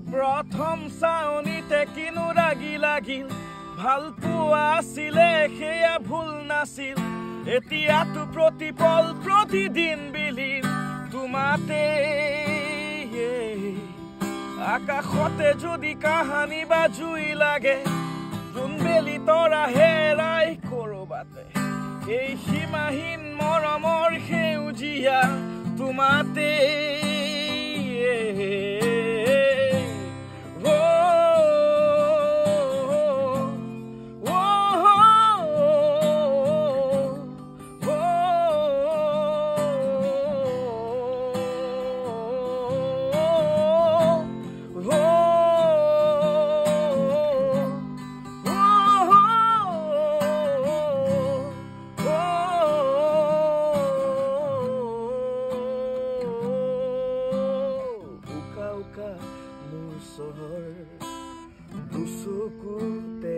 প্ৰথম চাউনিতে কিনো ৰাগি লাগিল ভাল পোৱা আছিলে সেয়া ভুল নাছিল এতিয়াতো প্ৰতিপল প্ৰতিদিন বিলীন তোমাতে আকাশতে যদি কাহানি বা জুই লাগে জোনবেলি তৰা হেৰাই কৰবাতে এই সীমাহীন মৰমৰ সেউজীয়া তোমাতে মোৰ চহৰ দুচকুতে